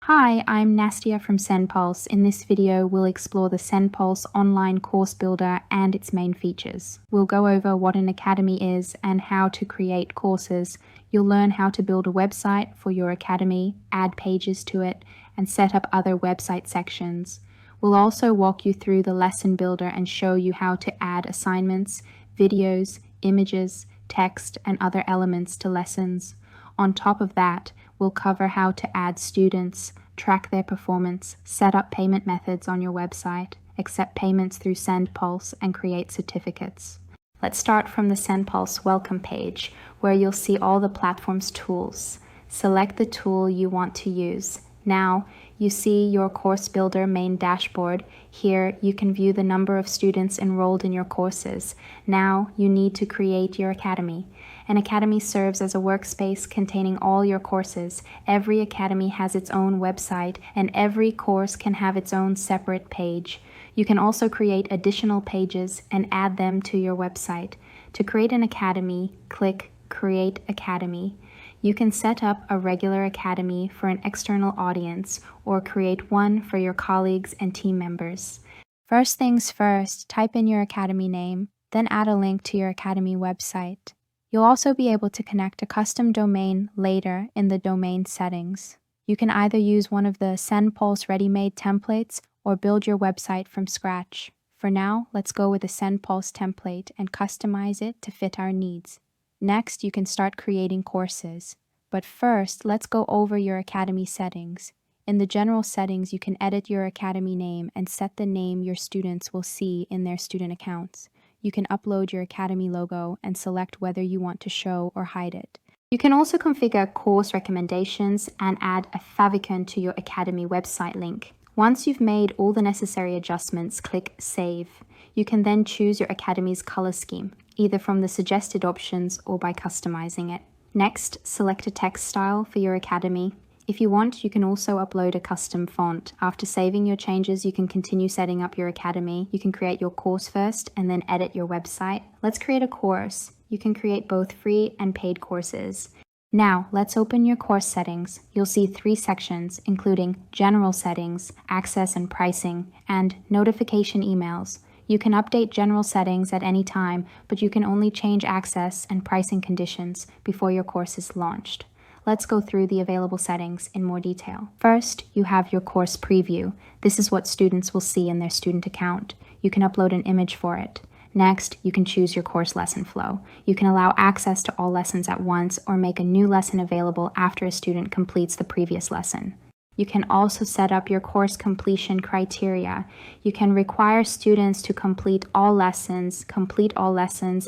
Hi, I'm Nastia from SendPulse. In this video, we'll explore the SendPulse online course builder and its main features. We'll go over what an academy is and how to create courses. You'll learn how to build a website for your academy, add pages to it, and set up other website sections. We'll also walk you through the lesson builder and show you how to add assignments, videos, images, text, and other elements to lessons. On top of that, we'll cover how to add students, track their performance, set up payment methods on your website, accept payments through SendPulse, and create certificates. Let's start from the SendPulse welcome page, where you'll see all the platform's tools. Select the tool you want to use. Now, you see your course builder main dashboard. Here, you can view the number of students enrolled in your courses. Now, you need to create your academy. An academy serves as a workspace containing all your courses. Every academy has its own website, and every course can have its own separate page. You can also create additional pages and add them to your website. To create an academy, click Create Academy. You can set up a regular academy for an external audience or create one for your colleagues and team members. First things first, type in your academy name, then add a link to your academy website. You'll also be able to connect a custom domain later in the domain settings. You can either use one of the SendPulse ready-made templates or build your website from scratch. For now, let's go with a SendPulse template and customize it to fit our needs. Next, you can start creating courses. But first, let's go over your academy settings. In the general settings, you can edit your academy name and set the name your students will see in their student accounts. You can upload your academy logo and select whether you want to show or hide it. You can also configure course recommendations and add a favicon to your academy website link. Once you've made all the necessary adjustments, click Save. You can then choose your academy's color scheme, either from the suggested options or by customizing it. Next, select a text style for your academy. If you want, you can also upload a custom font. After saving your changes, you can continue setting up your academy. You can create your course first and then edit your website. Let's create a course. You can create both free and paid courses. Now, let's open your course settings. You'll see 3 sections, including General Settings, Access and Pricing, and Notification Emails. You can update general settings at any time, but you can only change access and pricing conditions before your course is launched. Let's go through the available settings in more detail. First, you have your course preview. This is what students will see in their student account. You can upload an image for it. Next, you can choose your course lesson flow. You can allow access to all lessons at once or make a new lesson available after a student completes the previous lesson. You can also set up your course completion criteria. You can require students to complete all lessons,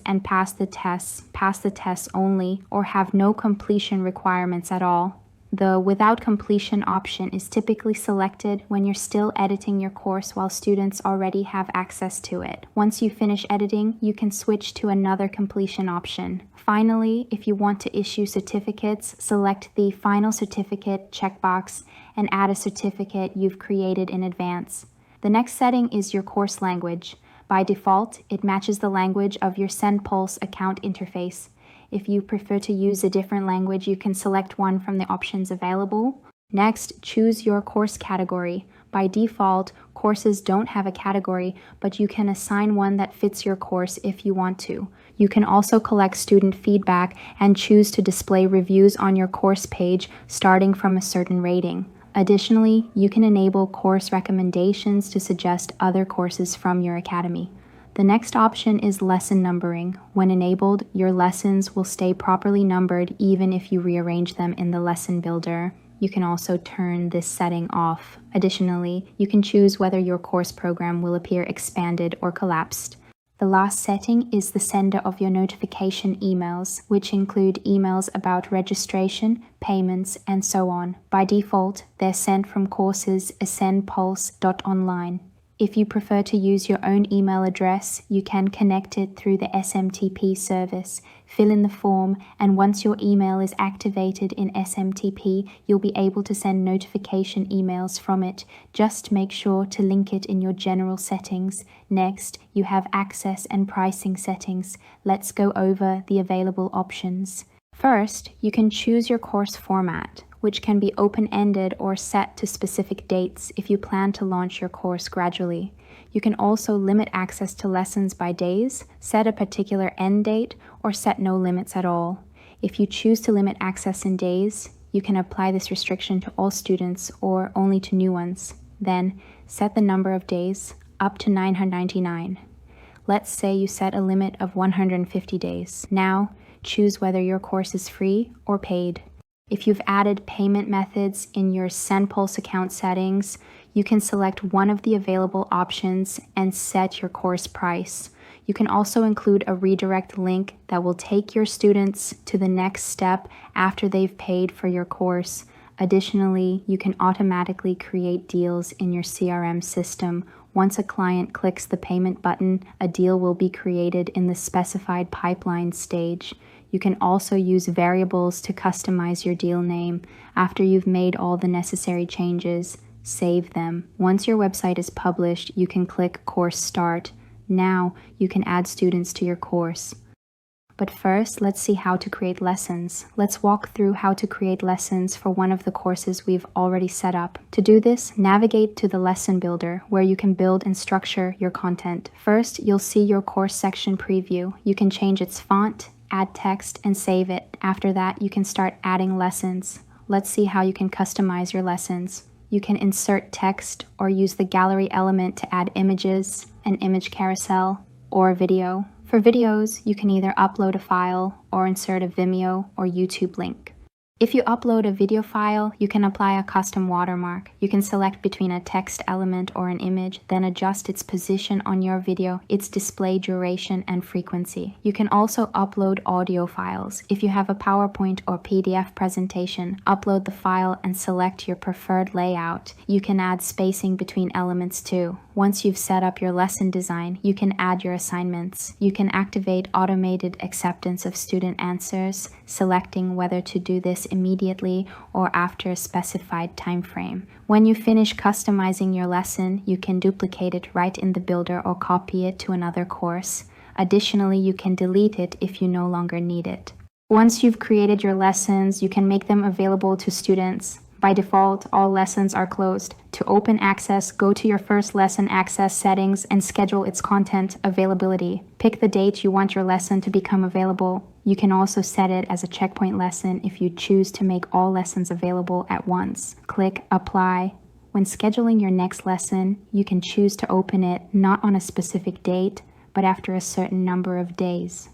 and pass the tests only, or have no completion requirements at all. The without completion option is typically selected when you're still editing your course while students already have access to it. Once you finish editing, you can switch to another completion option. Finally, if you want to issue certificates, select the Final Certificate checkbox and add a certificate you've created in advance. The next setting is your course language. By default, it matches the language of your SendPulse account interface. If you prefer to use a different language, you can select one from the options available. Next, choose your course category. By default, courses don't have a category, but you can assign one that fits your course if you want to. You can also collect student feedback and choose to display reviews on your course page starting from a certain rating. Additionally, you can enable course recommendations to suggest other courses from your academy. The next option is lesson numbering. When enabled, your lessons will stay properly numbered even if you rearrange them in the lesson builder. You can also turn this setting off. Additionally, you can choose whether your course program will appear expanded or collapsed. The last setting is the sender of your notification emails, which include emails about registration, payments, and so on. By default, they're sent from courses sendpulse.online. If you prefer to use your own email address, you can connect it through the SMTP service, fill in the form, and once your email is activated in SMTP, you'll be able to send notification emails from it. Just make sure to link it in your general settings. Next, you have access and pricing settings. Let's go over the available options. First, you can choose your course format. which can be open-ended or set to specific dates if you plan to launch your course gradually. You can also limit access to lessons by days, set a particular end date, or set no limits at all. If you choose to limit access in days, you can apply this restriction to all students or only to new ones. Then, set the number of days up to 999. Let's say you set a limit of 150 days. Now, choose whether your course is free or paid. If you've added payment methods in your SendPulse account settings, you can select one of the available options and set your course price. You can also include a redirect link that will take your students to the next step after they've paid for your course. Additionally, you can automatically create deals in your CRM system. Once a client clicks the payment button, a deal will be created in the specified pipeline stage. You can also use variables to customize your deal name. After you've made all the necessary changes, save them. Once your website is published, you can click Course Start. Now, you can add students to your course. But first, let's see how to create lessons. Let's walk through how to create lessons for one of the courses we've already set up. To do this, navigate to the Lesson Builder, where you can build and structure your content. First, you'll see your course section preview. You can change its font, add text, and save it. After that, you can start adding lessons. Let's see how you can customize your lessons. You can insert text or use the gallery element to add images, an image carousel, or video. For videos, you can either upload a file or insert a Vimeo or YouTube link. If you upload a video file, you can apply a custom watermark. You can select between a text element or an image, then adjust its position on your video, its display duration, and frequency. You can also upload audio files. If you have a PowerPoint or PDF presentation, upload the file and select your preferred layout. You can add spacing between elements too. Once you've set up your lesson design, you can add your assignments. You can activate automated acceptance of student answers, selecting whether to do this immediately or after a specified time frame. When you finish customizing your lesson, you can duplicate it right in the builder or copy it to another course. Additionally, you can delete it if you no longer need it. Once you've created your lessons, you can make them available to students. By default, all lessons are closed. To open access, go to your first lesson access settings and schedule its content availability. Pick the date you want your lesson to become available. You can also set it as a checkpoint lesson if you choose to make all lessons available at once. Click Apply. When scheduling your next lesson, you can choose to open it not on a specific date, but after a certain number of days.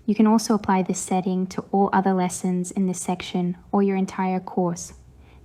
You can also apply this setting to all other lessons in this section or your entire course.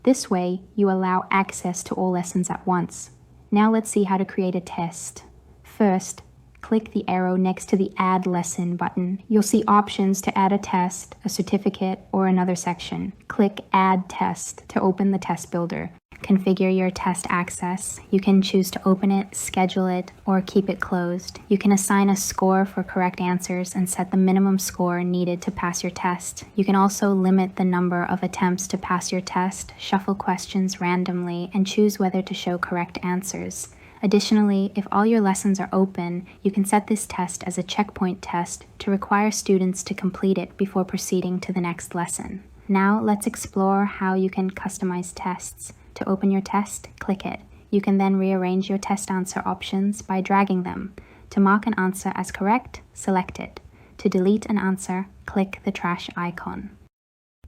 This way, you allow access to all lessons at once. Now let's see how to create a test. First, click the arrow next to the Add Lesson button. You'll see options to add a test, a certificate, or another section. Click Add Test to open the test builder. Configure your test access. You can choose to open it, schedule it, or keep it closed. You can assign a score for correct answers and set the minimum score needed to pass your test. You can also limit the number of attempts to pass your test, shuffle questions randomly, and choose whether to show correct answers. Additionally, if all your lessons are open, you can set this test as a checkpoint test to require students to complete it before proceeding to the next lesson. Now let's explore how you can customize tests. To open your test, click it. You can then rearrange your test answer options by dragging them. To mark an answer as correct, select it. To delete an answer, click the trash icon.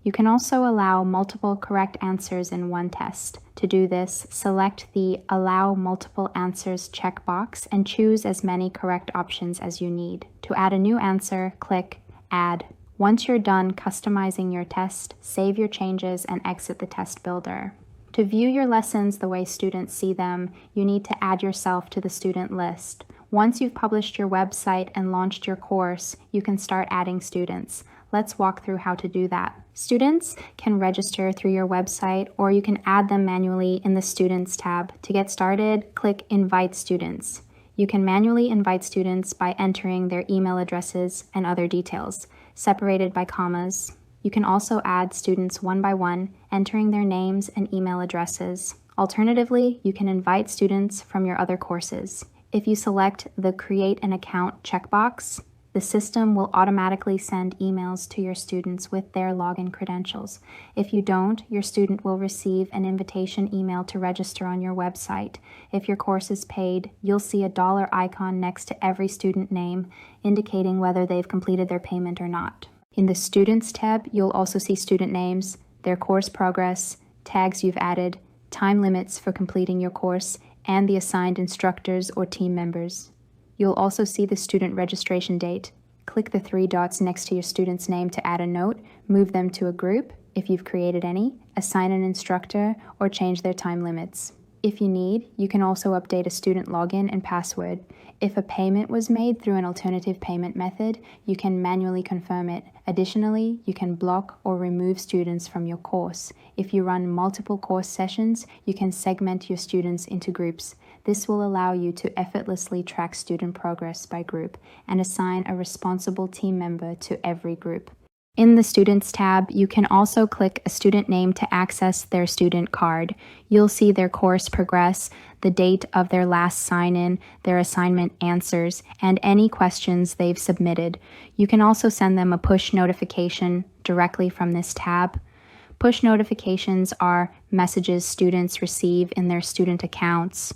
You can also allow multiple correct answers in one test. To do this, select the Allow Multiple Answers checkbox and choose as many correct options as you need. To add a new answer, click Add. Once you're done customizing your test, save your changes and exit the test builder. To view your lessons the way students see them, you need to add yourself to the student list. Once you've published your website and launched your course, you can start adding students. Let's walk through how to do that. Students can register through your website, or you can add them manually in the Students tab. To get started, click Invite Students. You can manually invite students by entering their email addresses and other details, separated by commas. You can also add students one by one, entering their names and email addresses. Alternatively, you can invite students from your other courses. If you select the Create an Account checkbox, the The system will automatically send emails to your students with their login credentials. If you don't, your student will receive an invitation email to register on your website. If your course is paid, you'll see a dollar icon next to every student name, indicating whether they've completed their payment or not. In the Students tab, you'll also see student names, their course progress, tags you've added, time limits for completing your course, and the assigned instructors or team members. You'll also see the student registration date. Click the 3 dots next to your student's name to add a note, move them to a group, if you've created any, assign an instructor, or change their time limits. If you need, you can also update a student login and password. If a payment was made through an alternative payment method, you can manually confirm it. Additionally, you can block or remove students from your course. If you run multiple course sessions, you can segment your students into groups. This will allow you to effortlessly track student progress by group and assign a responsible team member to every group. In the Students tab, you can also click a student name to access their student card. You'll see their course progress, the date of their last sign-in, their assignment answers, and any questions they've submitted. You can also send them a push notification directly from this tab. Push notifications are messages students receive in their student accounts.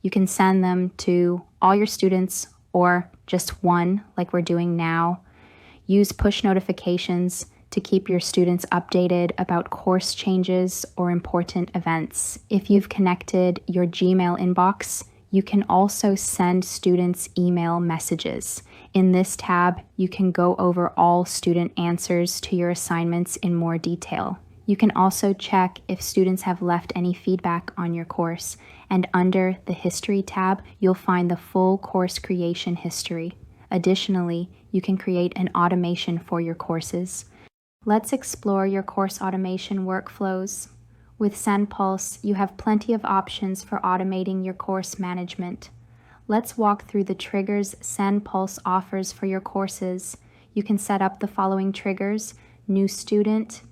You can send them to all your students or just one, like we're doing now. Use push notifications to keep your students updated about course changes or important events. If you've connected your Gmail inbox, you can also send students email messages. In this tab, you can go over all student answers to your assignments in more detail. You can also check if students have left any feedback on your course, and under the History tab, you'll find the full course creation history. Additionally, you can create an automation for your courses. Let's explore your course automation workflows. With SendPulse, you have plenty of options for automating your course management. Let's walk through the triggers SendPulse offers for your courses. You can set up the following triggers: new student's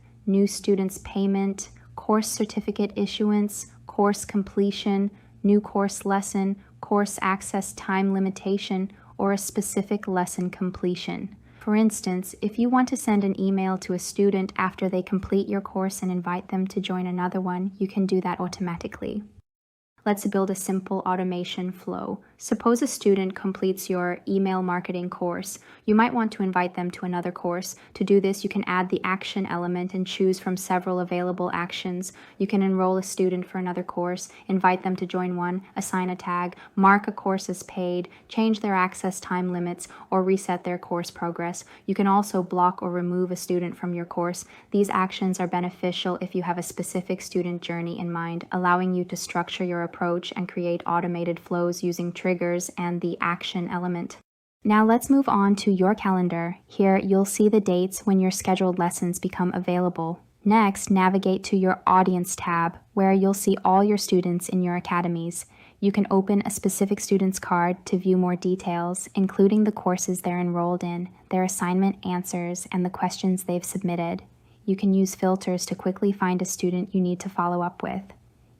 payment, course certificate issuance, course completion, new course lesson, course access time limitation, or a specific lesson completion. For instance, if you want to send an email to a student after they complete your course and invite them to join another one, you can do that automatically. Let's build a simple automation flow. Suppose a student completes your email marketing course. You might want to invite them to another course. To do this, you can add the action element and choose from several available actions. You can enroll a student for another course, invite them to join one, assign a tag, mark a course as paid, change their access time limits, or reset their course progress. You can also block or remove a student from your course. These actions are beneficial if you have a specific student journey in mind, allowing you to structure your approach and create automated flows using triggers and the action element. Now let's move on to your calendar. Here you'll see the dates when your scheduled lessons become available. Next, navigate to your Audience tab, where you'll see all your students in your academies. You can open a specific student's card to view more details, including the courses they're enrolled in, their assignment answers, and the questions they've submitted. You can use filters to quickly find a student you need to follow up with.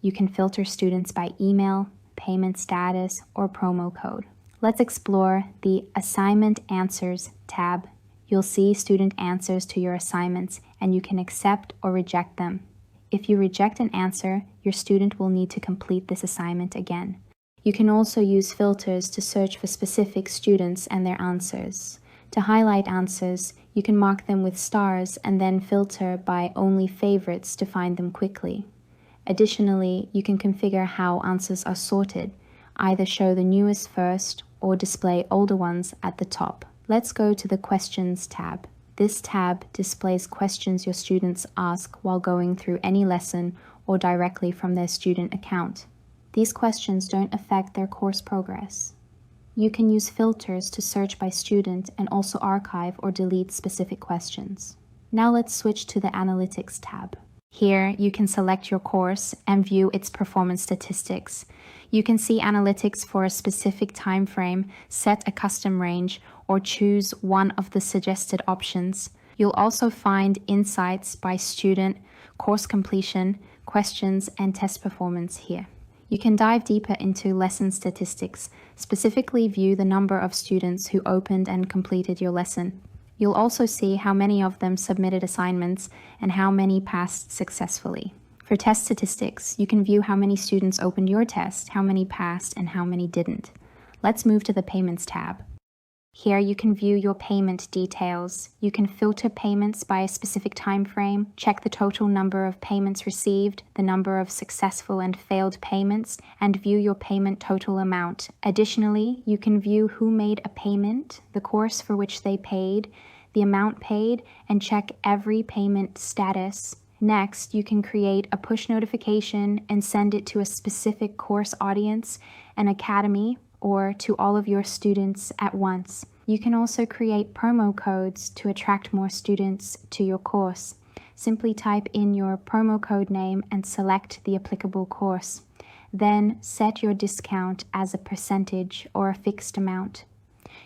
You can filter students by email, payment status, or promo code. Let's explore the Assignment Answers tab. You'll see student answers to your assignments, and you can accept or reject them. If you reject an answer, your student will need to complete this assignment again. You can also use filters to search for specific students and their answers. To highlight answers, you can mark them with stars and then filter by only favorites to find them quickly. Additionally, you can configure how answers are sorted, either show the newest first or display older ones at the top. Let's go to the Questions tab. This tab displays questions your students ask while going through any lesson or directly from their student account. These questions don't affect their course progress. You can use filters to search by student and also archive or delete specific questions. Now let's switch to the Analytics tab. Here, you can select your course and view its performance statistics. You can see analytics for a specific time frame, set a custom range, or choose one of the suggested options. You'll also find insights by student, course completion, questions, and test performance here. You can dive deeper into lesson statistics, specifically view the number of students who opened and completed your lesson. You'll also see how many of them submitted assignments and how many passed successfully. For test statistics, you can view how many students opened your test, how many passed, and how many didn't. Let's move to the Payments tab. Here you can view your payment details. You can filter payments by a specific time frame, check the total number of payments received, the number of successful and failed payments, and view your payment total amount. Additionally, you can view who made a payment, the course for which they paid, the amount paid, and check every payment status. Next, you can create a push notification and send it to a specific course audience, an academy, or to all of your students at once. You can also create promo codes to attract more students to your course. Simply type in your promo code name and select the applicable course. Then set your discount as a percentage or a fixed amount.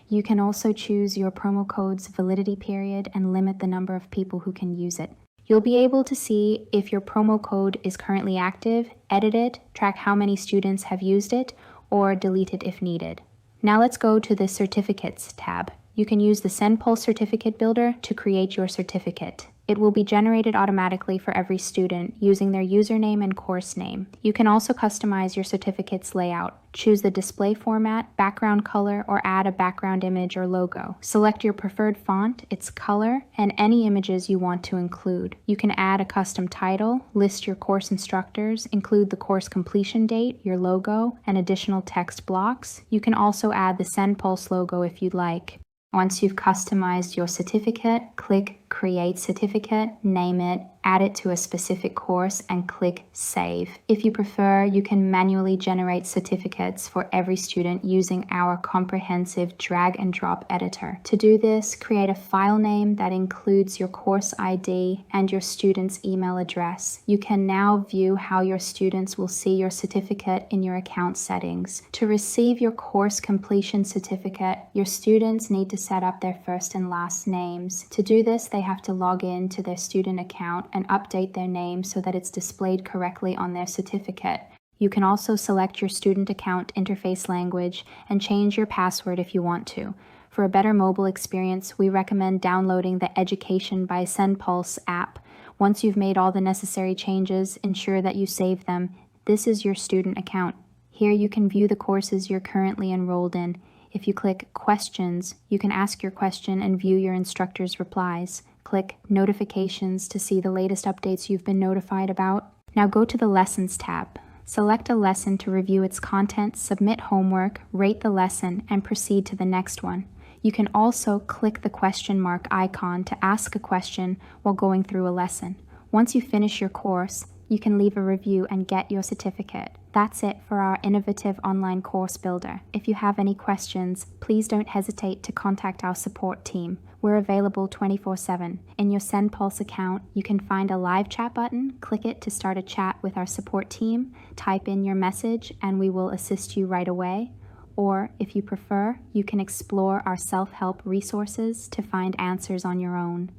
You can also choose your promo code's validity period and limit the number of people who can use it. You'll be able to see if your promo code is currently active, edit it, track how many students have used it, or delete it if needed. Now let's go to the Certificates tab. You can use the SendPulse certificate builder to create your certificate. It will be generated automatically for every student using their username and course name. You can also customize your certificate's layout. Choose the display format, background color, or add a background image or logo. Select your preferred font, its color, and any images you want to include. You can add a custom title, list your course instructors, include the course completion date, your logo, and additional text blocks. You can also add the SendPulse logo if you'd like. Once you've customized your certificate, click Create Certificate, name it, add it to a specific course, and click Save. If you prefer, you can manually generate certificates for every student using our comprehensive drag and drop editor. To do this, create a file name that includes your course ID and your student's email address. You can now view how your students will see your certificate in your account settings. To receive your course completion certificate, your students need to set up their first and last names. To do this, they have to log in to their student account and update their name so that it's displayed correctly on their certificate. You can also select your student account interface language and change your password if you want to. For a better mobile experience, we recommend downloading the Education by SendPulse app. Once you've made all the necessary changes, ensure that you save them. This is your student account. Here you can view the courses you're currently enrolled in. If you click Questions, you can ask your question and view your instructor's replies. Click Notifications to see the latest updates you've been notified about. Now go to the Lessons tab. Select a lesson to review its content, submit homework, rate the lesson, and proceed to the next one. You can also click the question mark icon to ask a question while going through a lesson. Once you finish your course, you can leave a review and get your certificate. That's it for our innovative online course builder. If you have any questions, please don't hesitate to contact our support team. We're available 24/7. In your SendPulse account, you can find a live chat button, click it to start a chat with our support team, type in your message, and we will assist you right away. Or, if you prefer, you can explore our self-help resources to find answers on your own.